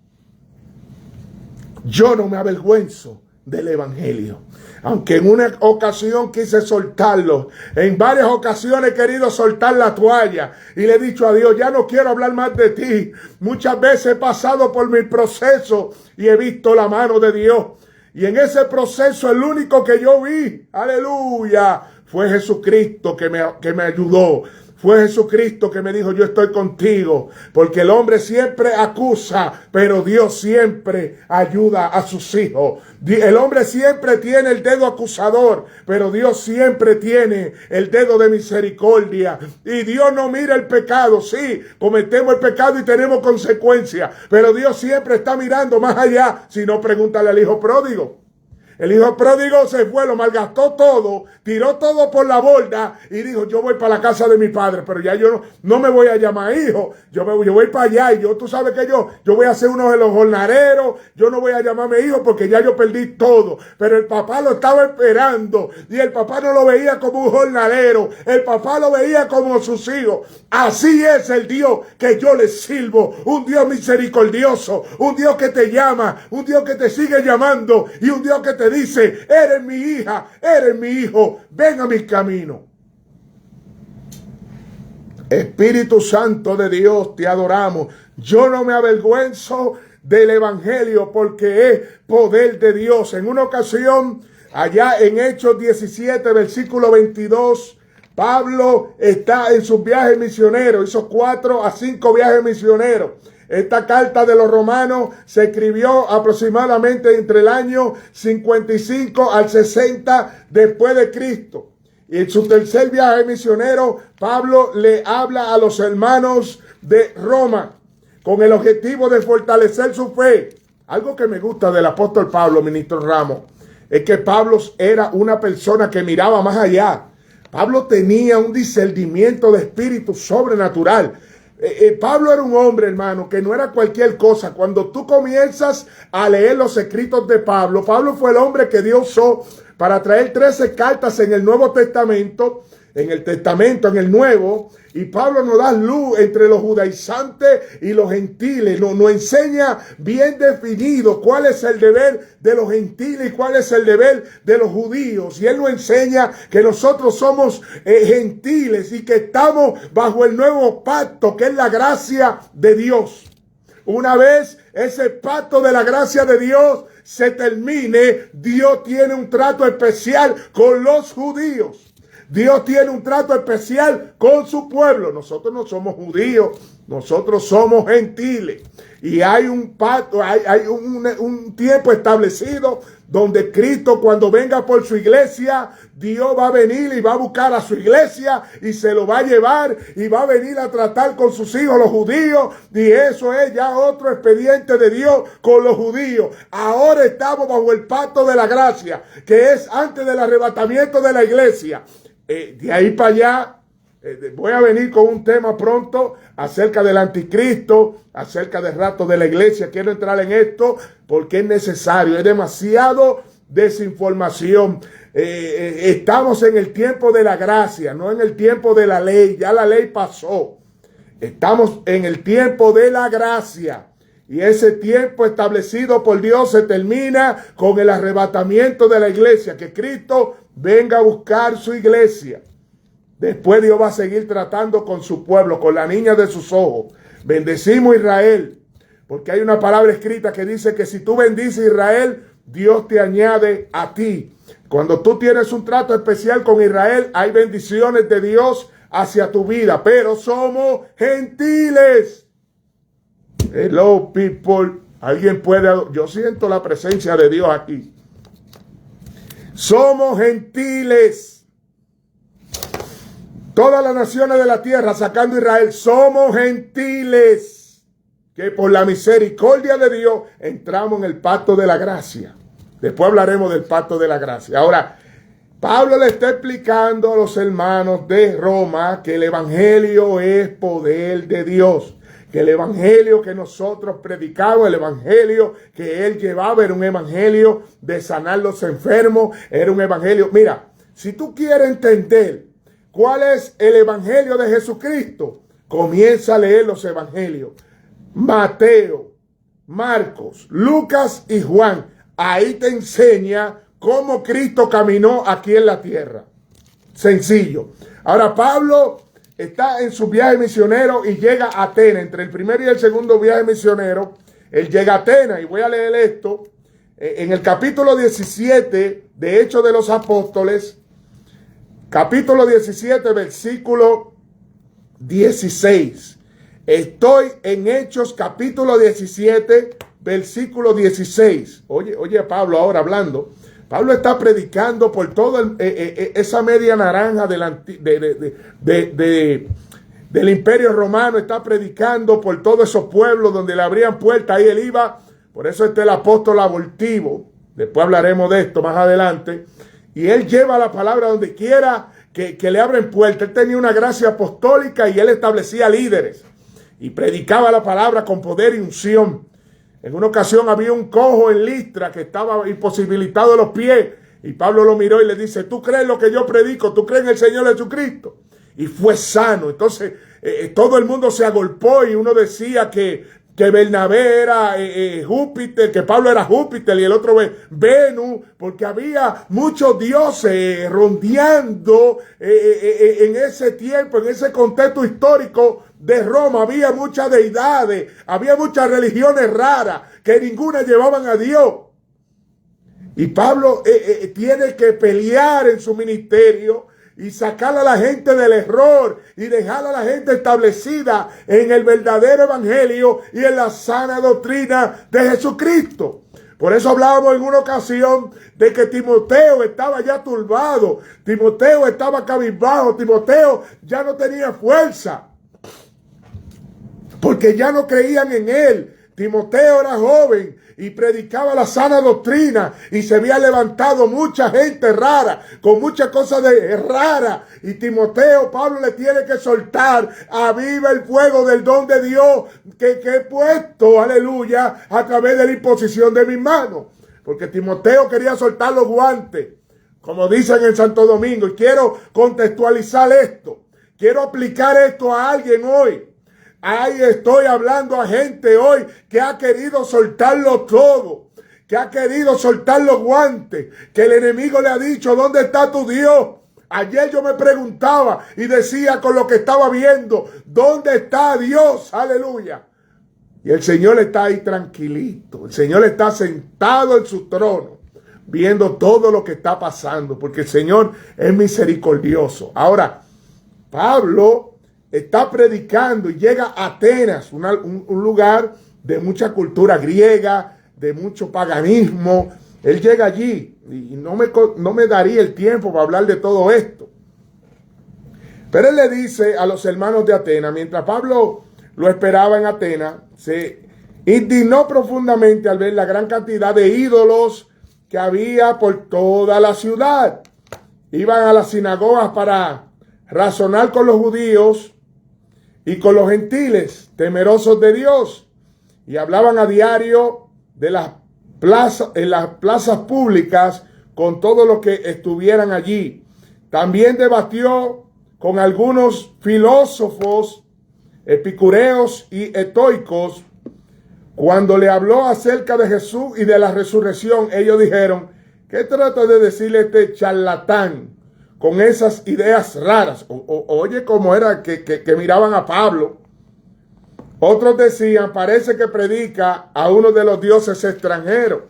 yo no me avergüenzo del evangelio. Aunque en una ocasión quise soltarlo, en varias ocasiones he querido soltar la toalla y le he dicho a Dios, ya no quiero hablar más de ti. Muchas veces he pasado por mi proceso y he visto la mano de Dios. Y en ese proceso el único que yo vi, aleluya, fue Jesucristo que me ayudó. fue Jesucristo que me dijo, yo estoy contigo, porque el hombre siempre acusa, pero Dios siempre ayuda a sus hijos. El hombre siempre tiene el dedo acusador, pero Dios siempre tiene el dedo de misericordia. Y Dios no mira el pecado. Sí, cometemos el pecado y tenemos consecuencias, pero Dios siempre está mirando más allá. Si no, pregúntale al hijo pródigo. El hijo pródigo se fue, lo malgastó todo, tiró todo por la borda y dijo, yo voy para la casa de mi padre, pero ya yo no me voy a llamar hijo, yo voy para allá y tú sabes que yo voy a ser uno de los jornaleros, yo no voy a llamarme hijo porque ya yo perdí todo. Pero el papá lo estaba esperando y el papá no lo veía como un jornalero, el papá lo veía como sus hijos. Así es el Dios que yo le sirvo, un Dios misericordioso, un Dios que te llama, un Dios que te sigue llamando y un Dios que te dice, eres mi hija, eres mi hijo, ven a mi camino. Espíritu Santo de Dios, te adoramos. Yo no me avergüenzo del evangelio porque es poder de Dios. En una ocasión, allá en Hechos 17, versículo 22, Pablo está en sus viajes misioneros, hizo 4 a 5 viajes misioneros. Esta carta de los romanos se escribió aproximadamente entre el año 55 al 60 después de Cristo. Y en su tercer viaje misionero, Pablo le habla a los hermanos de Roma con el objetivo de fortalecer su fe. Algo que me gusta del apóstol Pablo, ministro Ramos, es que Pablo era una persona que miraba más allá. Pablo tenía un discernimiento de espíritu sobrenatural. Pablo era un hombre, hermano, que no era cualquier cosa. Cuando tú comienzas a leer los escritos de Pablo, Pablo fue el hombre que Dios usó para traer 13 cartas en el Nuevo Testamento, en el Nuevo, y Pablo nos da luz entre los judaizantes y los gentiles, nos enseña bien definido cuál es el deber de los gentiles y cuál es el deber de los judíos, y él nos enseña que nosotros somos gentiles y que estamos bajo el nuevo pacto, que es la gracia de Dios. Una vez ese pacto de la gracia de Dios se termine, Dios tiene un trato especial con los judíos. Dios tiene un trato especial con su pueblo. Nosotros no somos judíos, nosotros somos gentiles. Y hay un pacto, hay un tiempo establecido donde Cristo, cuando venga por su iglesia, Dios va a venir y va a buscar a su iglesia y se lo va a llevar y va a venir a tratar con sus hijos los judíos. Y eso es ya otro expediente de Dios con los judíos. Ahora estamos bajo el pacto de la gracia, que es antes del arrebatamiento de la iglesia. De ahí para allá, voy a venir con un tema pronto acerca del anticristo, acerca del rapto de la iglesia. Quiero entrar en esto porque es necesario, es demasiado desinformación. Estamos en el tiempo de la gracia, no en el tiempo de la ley. Ya la ley pasó. Estamos en el tiempo de la gracia. Y ese tiempo establecido por Dios se termina con el arrebatamiento de la iglesia, que Cristo venga a buscar su iglesia. Después Dios va a seguir tratando con su pueblo, con la niña de sus ojos. Bendecimos a Israel, porque hay una palabra escrita que dice que si tú bendices a Israel, Dios te añade a ti. Cuando tú tienes un trato especial con Israel, hay bendiciones de Dios hacia tu vida, pero somos gentiles. Hello, people. Alguien puede... Yo siento la presencia de Dios aquí. Somos gentiles. Todas las naciones de la tierra, sacando a Israel, somos gentiles. Que por la misericordia de Dios entramos en el pacto de la gracia. Después hablaremos del pacto de la gracia. Ahora, Pablo le está explicando a los hermanos de Roma que el evangelio es poder de Dios. Que el evangelio que nosotros predicamos, el evangelio que él llevaba, era un evangelio de sanar los enfermos, era un evangelio. Mira, si tú quieres entender cuál es el evangelio de Jesucristo, comienza a leer los evangelios. Mateo, Marcos, Lucas y Juan. Ahí te enseña cómo Cristo caminó aquí en la tierra. Sencillo. Ahora Pablo está en su viaje misionero y llega a Atenas. Entre el primer y el segundo viaje misionero, él llega a Atenas. Y voy a leer esto. En el capítulo 17 de Hechos de los Apóstoles, capítulo 17, versículo 16. Estoy en Hechos capítulo 17, versículo 16. Oye a Pablo ahora hablando. Pablo está predicando por toda esa media naranja del Imperio Romano. Está predicando por todos esos pueblos donde le abrían puertas. Ahí él iba. Por eso está el apóstol abortivo. Después hablaremos de esto más adelante. Y él lleva la palabra donde quiera que le abren puertas. Él tenía una gracia apostólica y él establecía líderes. Y predicaba la palabra con poder y unción. En una ocasión había un cojo en Listra que estaba imposibilitado de los pies. Y Pablo lo miró y le dice, ¿tú crees lo que yo predico? ¿Tú crees en el Señor Jesucristo? Y fue sano. Entonces todo el mundo se agolpó y uno decía que Bernabé era Júpiter, que Pablo era Júpiter y el otro Venus, porque había muchos dioses rondeando en ese tiempo, en ese contexto histórico de Roma. Había muchas deidades, había muchas religiones raras que ninguna llevaban a Dios. Y Pablo tiene que pelear en su ministerio y sacar a la gente del error y dejar a la gente establecida en el verdadero evangelio y en la sana doctrina de Jesucristo. Por eso hablábamos en una ocasión de que Timoteo estaba ya turbado, Timoteo estaba cabizbajo, Timoteo ya no tenía fuerza, porque ya no creían en él. Timoteo era joven y predicaba la sana doctrina y se había levantado mucha gente rara, con muchas cosas raras. Y Timoteo, Pablo le tiene que soltar, aviva el fuego del don de Dios que he puesto, aleluya, a través de la imposición de mis manos. Porque Timoteo quería soltar los guantes, como dicen en Santo Domingo. Y quiero contextualizar esto, quiero aplicar esto a alguien hoy. Ahí estoy hablando a gente hoy que ha querido soltarlo todo, que ha querido soltar los guantes, que el enemigo le ha dicho, ¿dónde está tu Dios? Ayer yo me preguntaba y decía con lo que estaba viendo, ¿dónde está Dios? Aleluya. Y el Señor está ahí tranquilito, el Señor está sentado en su trono, viendo todo lo que está pasando, porque el Señor es misericordioso. Ahora, Pablo está predicando y llega a Atenas, un lugar de mucha cultura griega, de mucho paganismo. Él llega allí y no me daría el tiempo para hablar de todo esto. Pero él le dice a los hermanos de Atenas, mientras Pablo lo esperaba en Atenas, se indignó profundamente al ver la gran cantidad de ídolos que había por toda la ciudad. Iban a las sinagogas para razonar con los judíos y con los gentiles temerosos de Dios, y hablaban a diario de las plazas, en las plazas públicas con todos los que estuvieran allí. También debatió con algunos filósofos epicureos y estoicos. Cuando le habló acerca de Jesús y de la resurrección, ellos dijeron, ¿qué trata de decirle este charlatán con esas ideas raras? Oye, cómo era que miraban a Pablo. Otros decían, parece que predica a uno de los dioses extranjeros.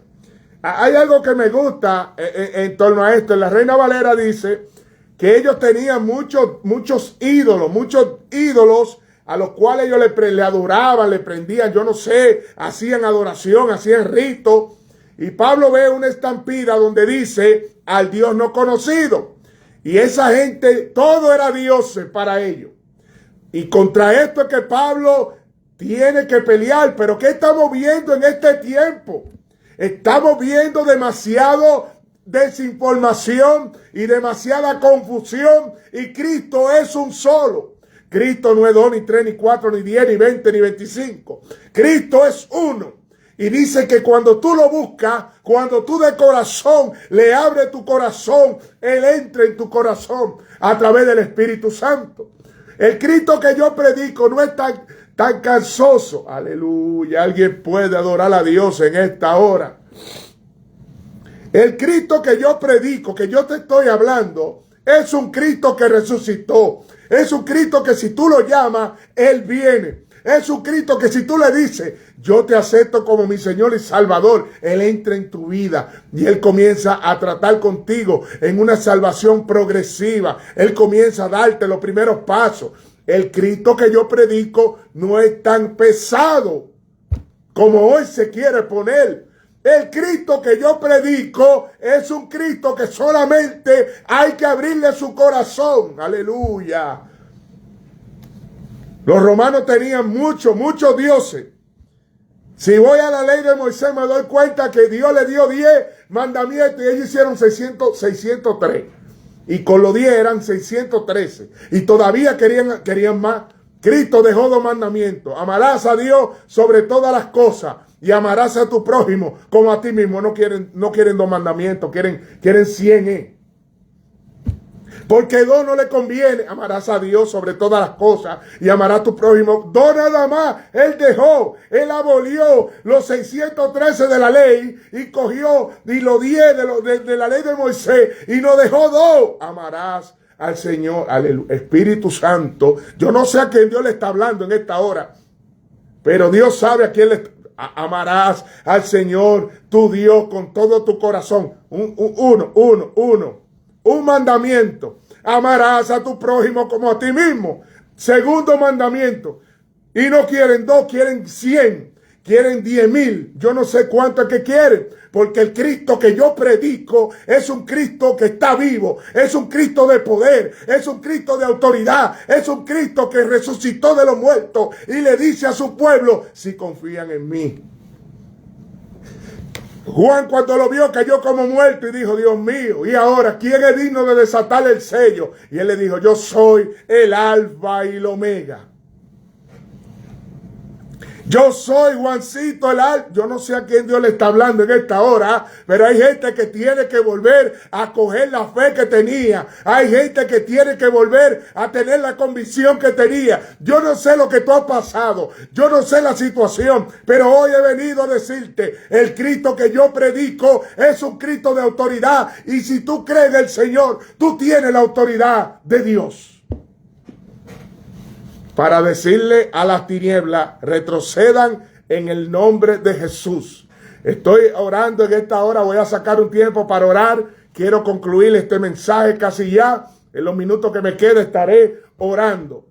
Hay algo que me gusta en torno a esto. La Reina Valera dice que ellos tenían muchos ídolos a los cuales ellos le adoraban, le prendían, yo no sé, hacían adoración, hacían rito. Y Pablo ve una estampida donde dice, al Dios no conocido. Y esa gente, todo era dioses para ellos. Y contra esto es que Pablo tiene que pelear. Pero ¿qué estamos viendo en este tiempo? Estamos viendo demasiado desinformación y demasiada confusión. Y Cristo es un solo. Cristo no es 2, ni 3, ni 4, ni 10, ni 20, ni 25. Cristo es uno. Y dice que cuando tú lo buscas, cuando tú de corazón le abres tu corazón, Él entra en tu corazón a través del Espíritu Santo. El Cristo que yo predico no es tan cansoso. Aleluya. Alguien puede adorar a Dios en esta hora. El Cristo que yo predico, que yo te estoy hablando, es un Cristo que resucitó. Es un Cristo que si tú lo llamas, Él viene. Es un Cristo que si tú le dices, yo te acepto como mi Señor y Salvador, Él entra en tu vida y Él comienza a tratar contigo en una salvación progresiva. Él comienza a darte los primeros pasos. el Cristo que yo predico no es tan pesado como hoy se quiere poner. El Cristo que yo predico es un Cristo que solamente hay que abrirle su corazón. Aleluya. Los romanos tenían muchos dioses. Si voy a la ley de Moisés me doy cuenta que Dios le dio 10 mandamientos y ellos hicieron 603. Y con los 10 eran 613. Y todavía querían más. Cristo dejó 2 mandamientos. Amarás a Dios sobre todas las cosas y amarás a tu prójimo como a ti mismo. No quieren 2 mandamientos, quieren 100. Porque 2 no le conviene. Amarás a Dios sobre todas las cosas y amarás a tu prójimo. 2 nada más. Él abolió los 613 de la ley y cogió y los 10 de la ley de Moisés y nos dejó 2. Amarás al Señor, al Espíritu Santo. Yo no sé a quién Dios le está hablando en esta hora, pero Dios sabe a quién le está. Amarás al Señor tu Dios con todo tu corazón. Un mandamiento. Amarás a tu prójimo como a ti mismo. Segundo mandamiento. Y no quieren 2, quieren 100. Quieren 10,000. Yo no sé cuánto es que quieren. Porque el Cristo que yo predico es un Cristo que está vivo. Es un Cristo de poder. Es un Cristo de autoridad. Es un Cristo que resucitó de los muertos. Y le dice a su pueblo, si confían en mí. Juan cuando lo vio cayó como muerto y dijo, Dios mío, ¿y ahora quién es digno de desatar el sello? Y él le dijo, yo soy el Alfa y el Omega. Yo soy Juancito el Alfa. Yo no sé a quién Dios le está hablando en esta hora, pero hay gente que tiene que volver a coger la fe que tenía. Hay gente que tiene que volver a tener la convicción que tenía. Yo no sé lo que tú has pasado. Yo no sé la situación, pero hoy he venido a decirte, el Cristo que yo predico es un Cristo de autoridad. Y si tú crees en el Señor, tú tienes la autoridad de Dios. Para decirle a las tinieblas, retrocedan en el nombre de Jesús. Estoy orando en esta hora, voy a sacar un tiempo para orar. Quiero concluir este mensaje casi ya. En los minutos que me queda estaré orando.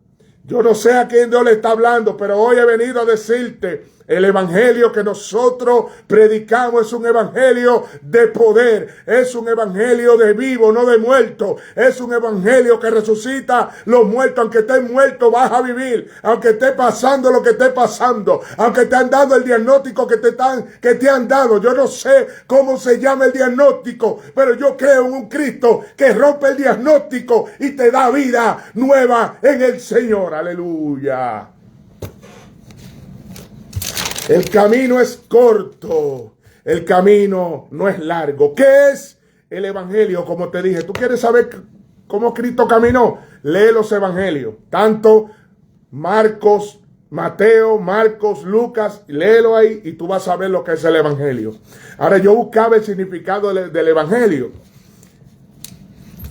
Yo no sé a quién Dios le está hablando, pero hoy he venido a decirte, el evangelio que nosotros predicamos es un evangelio de poder, es un evangelio de vivo, no de muerto, es un evangelio que resucita los muertos. Aunque estés muerto vas a vivir, aunque esté pasando lo que esté pasando, aunque te han dado el diagnóstico que te han dado. Yo no sé cómo se llama el diagnóstico, pero yo creo en un Cristo que rompe el diagnóstico y te da vida nueva en el Señor. Aleluya. El camino es corto, el camino no es largo. ¿Qué es el evangelio? Como te dije, ¿tú quieres saber cómo Cristo caminó? Lee los evangelios, tanto Marcos, Mateo, Marcos, Lucas, léelo ahí y tú vas a ver lo que es el evangelio. Ahora yo buscaba el significado del evangelio.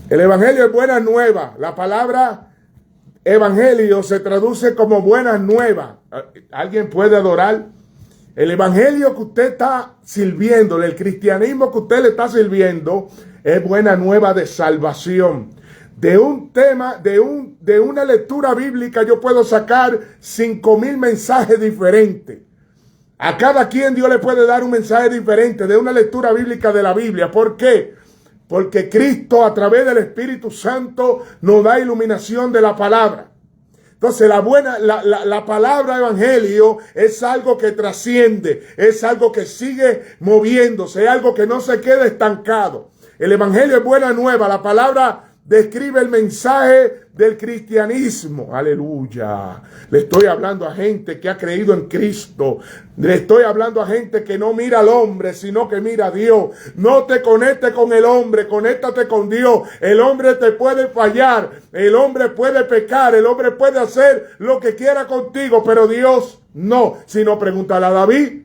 El evangelio es buena nueva. La palabra evangelio se traduce como buenas nuevas. ¿Alguien puede adorar? El evangelio que usted está sirviendo, el cristianismo que usted le está sirviendo, es buena nueva de salvación. De un tema, de una lectura bíblica, yo puedo sacar 5,000 mensajes diferentes. A cada quien Dios le puede dar un mensaje diferente de una lectura bíblica de la Biblia. ¿Por qué? Porque Cristo, a través del Espíritu Santo, nos da iluminación de la palabra. Entonces la palabra evangelio es algo que trasciende, es algo que sigue moviéndose, es algo que no se queda estancado. El evangelio es buena nueva, la palabra describe el mensaje del cristianismo. Aleluya. Le estoy hablando a gente que ha creído en Cristo. Le estoy hablando a gente que no mira al hombre, sino que mira a Dios. No te conectes con el hombre, conéctate con Dios. El hombre te puede fallar, el hombre puede pecar, el hombre puede hacer lo que quiera contigo, pero Dios no. Sino pregúntale a David.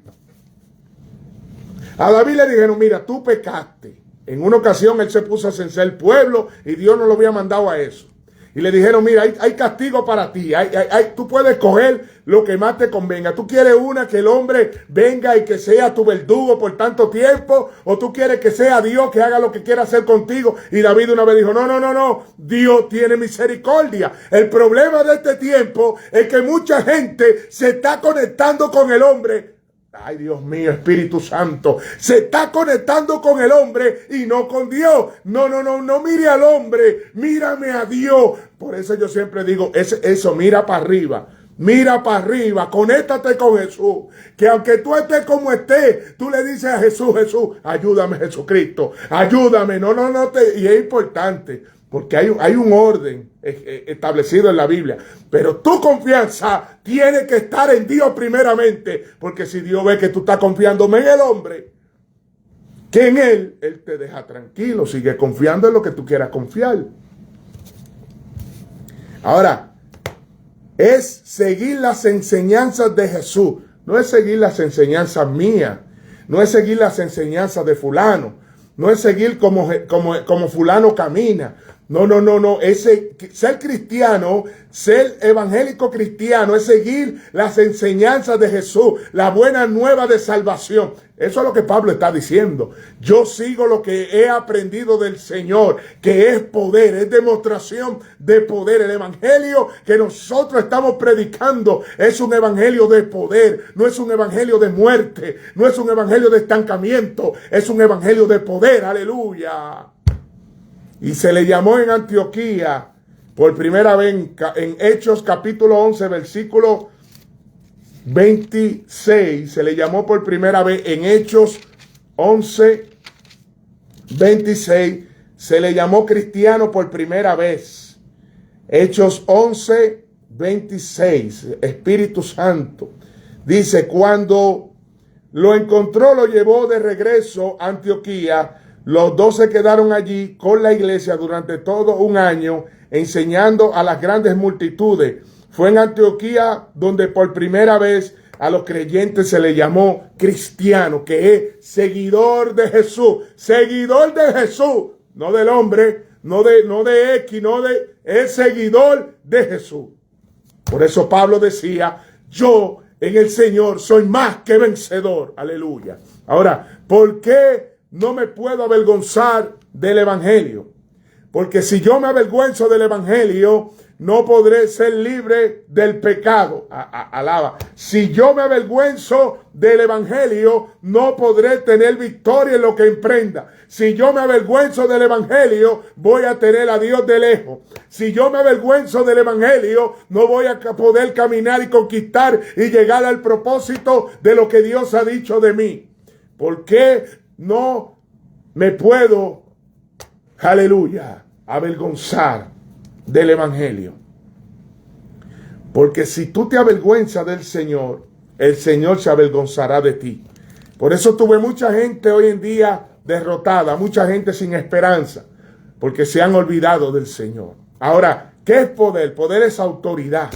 A David le dijeron, mira, tú pecaste. En una ocasión él se puso a censar el pueblo y Dios no lo había mandado a eso. y le dijeron, mira, hay castigo para ti, tú puedes coger lo que más te convenga. ¿Tú quieres una que el hombre venga y que sea tu verdugo por tanto tiempo? ¿O tú quieres que sea Dios que haga lo que quiera hacer contigo? Y David una vez dijo, no, Dios tiene misericordia. El problema de este tiempo es que mucha gente se está conectando con el hombre. Ay, Dios mío, Espíritu Santo, se está conectando con el hombre y no con Dios. No mire al hombre, mírame a Dios. Por eso yo siempre digo, eso, mira para arriba, conéctate con Jesús. Que aunque tú estés como estés, tú le dices a Jesús, ayúdame, Jesucristo, ayúdame. Y es importante, porque hay un orden establecido en la Biblia. Pero tu confianza tiene que estar en Dios primeramente. Porque si Dios ve que tú estás confiando en el hombre, que en Él te deja tranquilo. Sigue confiando en lo que tú quieras confiar. Ahora, es seguir las enseñanzas de Jesús. No es seguir las enseñanzas mías. No es seguir las enseñanzas de fulano. No es seguir como fulano camina. No. Ser cristiano, ser evangélico cristiano, es seguir las enseñanzas de Jesús, la buena nueva de salvación. Eso es lo que Pablo está diciendo. Yo sigo lo que he aprendido del Señor, que es poder, es demostración de poder. El evangelio que nosotros estamos predicando es un evangelio de poder, no es un evangelio de muerte, no es un evangelio de estancamiento, es un evangelio de poder. Aleluya. Y se le llamó en Antioquía por primera vez en Hechos capítulo 11, versículo 26. Se le llamó por primera vez en Hechos 11, 26. Se le llamó cristiano por primera vez. Hechos 11, 26. Espíritu Santo. Dice, cuando lo encontró, lo llevó de regreso a Antioquía. Los 12 quedaron allí con la iglesia durante todo un año, enseñando a las grandes multitudes. Fue en Antioquía donde por primera vez a los creyentes se le llamó cristiano, que es seguidor de Jesús. Seguidor de Jesús, no del hombre, no de X, es seguidor de Jesús. Por eso Pablo decía, yo en el Señor soy más que vencedor. Aleluya. Ahora, ¿por qué no me puedo avergonzar del evangelio? Porque si yo me avergüenzo del evangelio, no podré ser libre del pecado. Alaba. Si yo me avergüenzo del evangelio, no podré tener victoria en lo que emprenda. Si yo me avergüenzo del evangelio, voy a tener a Dios de lejos. Si yo me avergüenzo del evangelio, no voy a poder caminar y conquistar y llegar al propósito de lo que Dios ha dicho de mí. ¿Por qué no me puedo, aleluya, avergonzar del evangelio? Porque si tú te avergüenzas del Señor, el Señor se avergonzará de ti. Por eso tuve mucha gente hoy en día derrotada, mucha gente sin esperanza, porque se han olvidado del Señor. Ahora, ¿qué es poder? Poder es autoridad.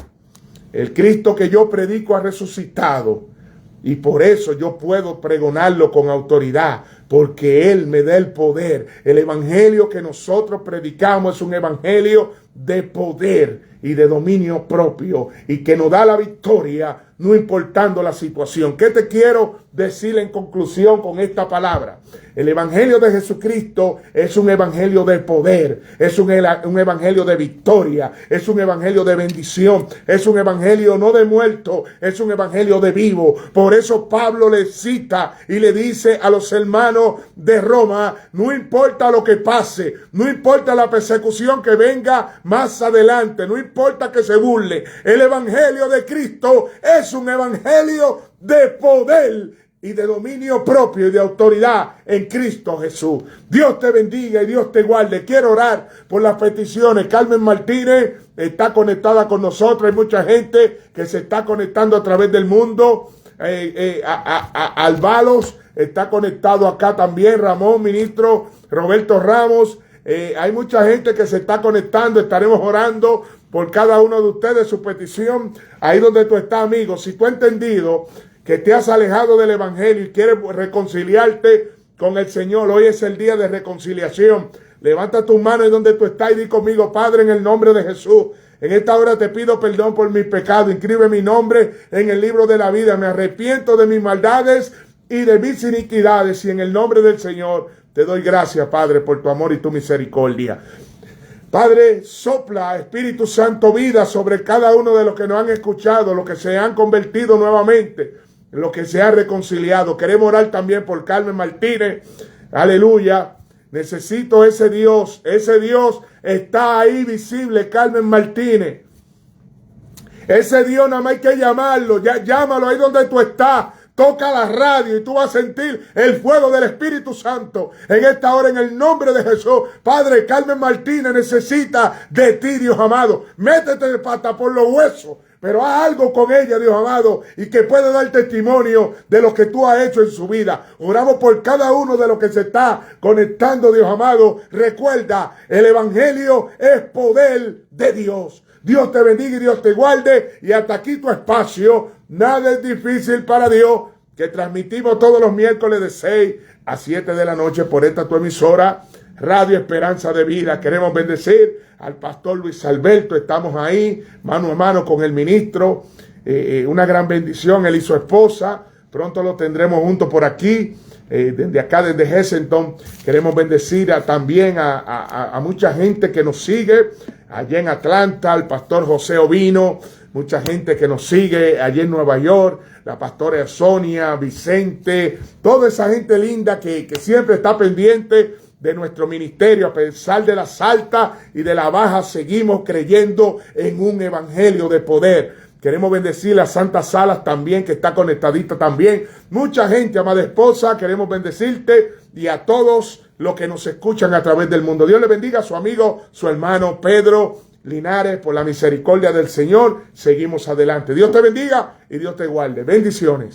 El Cristo que yo predico ha resucitado. Y por eso yo puedo pregonarlo con autoridad, porque Él me da el poder. El evangelio que nosotros predicamos es un evangelio de poder y de dominio propio, y que nos da la victoria no importando la situación. ¿Qué te quiero decir en conclusión con esta palabra? El evangelio de Jesucristo es un evangelio de poder, es un evangelio de victoria, es un evangelio de bendición, es un evangelio no de muerto, es un evangelio de vivo. Por eso Pablo le cita y le dice a los hermanos de Roma, no importa lo que pase, no importa la persecución que venga más adelante, no importa que se burle, el evangelio de Cristo es un evangelio de poder y de dominio propio y de autoridad en Cristo Jesús. Dios te bendiga y Dios te guarde. Quiero orar por las peticiones. Carmen Martínez está conectada con nosotros. Hay mucha gente que se está conectando a través del mundo. Albalos está conectado acá también. Ramón, ministro Roberto Ramos. Hay mucha gente que se está conectando. Estaremos orando por cada uno de ustedes, su petición. Ahí donde tú estás, amigo. Si tú has entendido que te has alejado del evangelio y quieres reconciliarte con el Señor, hoy es el día de reconciliación. Levanta tus manos en donde tú estás y di conmigo: Padre, en el nombre de Jesús, en esta hora te pido perdón por mis pecados. Inscribe mi nombre en el libro de la vida. Me arrepiento de mis maldades y de mis iniquidades. Y en el nombre del Señor te doy gracias, Padre, por tu amor y tu misericordia. Padre, sopla, Espíritu Santo, vida sobre cada uno de los que nos han escuchado, los que se han convertido nuevamente, los que se han reconciliado. Queremos orar también por Carmen Martínez. Aleluya. Necesito ese Dios está ahí visible, Carmen Martínez. Ese Dios nada más hay que llamarlo, ya llámalo ahí donde tú estás. Toca la radio y tú vas a sentir el fuego del Espíritu Santo en esta hora, en el nombre de Jesús. Padre, Carmen Martínez necesita de ti, Dios amado. Métete de pata por los huesos, pero haz algo con ella, Dios amado, y que pueda dar testimonio de lo que tú has hecho en su vida. Oramos por cada uno de los que se está conectando, Dios amado. Recuerda, el Evangelio es poder de Dios. Dios te bendiga y Dios te guarde. Y hasta aquí tu espacio. Nada es difícil para Dios, que transmitimos todos los miércoles de 6 a 7 de la noche por esta tu emisora, Radio Esperanza de Vida. Queremos bendecir al pastor Luis Alberto. Estamos ahí, mano a mano con el ministro. Una gran bendición, él y su esposa. Pronto lo tendremos juntos por aquí. Desde acá, desde Hessenton, queremos bendecir también a mucha gente que nos sigue allá en Atlanta, al pastor José Ovino, mucha gente que nos sigue allá en Nueva York, la pastora Sonia, Vicente, toda esa gente linda que siempre está pendiente de nuestro ministerio. A pesar de las altas y de las bajas, seguimos creyendo en un evangelio de poder. Queremos bendecir a Santa Salas también, que está conectadita también. Mucha gente, amada esposa, queremos bendecirte y a todos los que nos escuchan a través del mundo. Dios le bendiga a su amigo, su hermano Pedro Linares. Por la misericordia del Señor, seguimos adelante. Dios te bendiga y Dios te guarde. Bendiciones.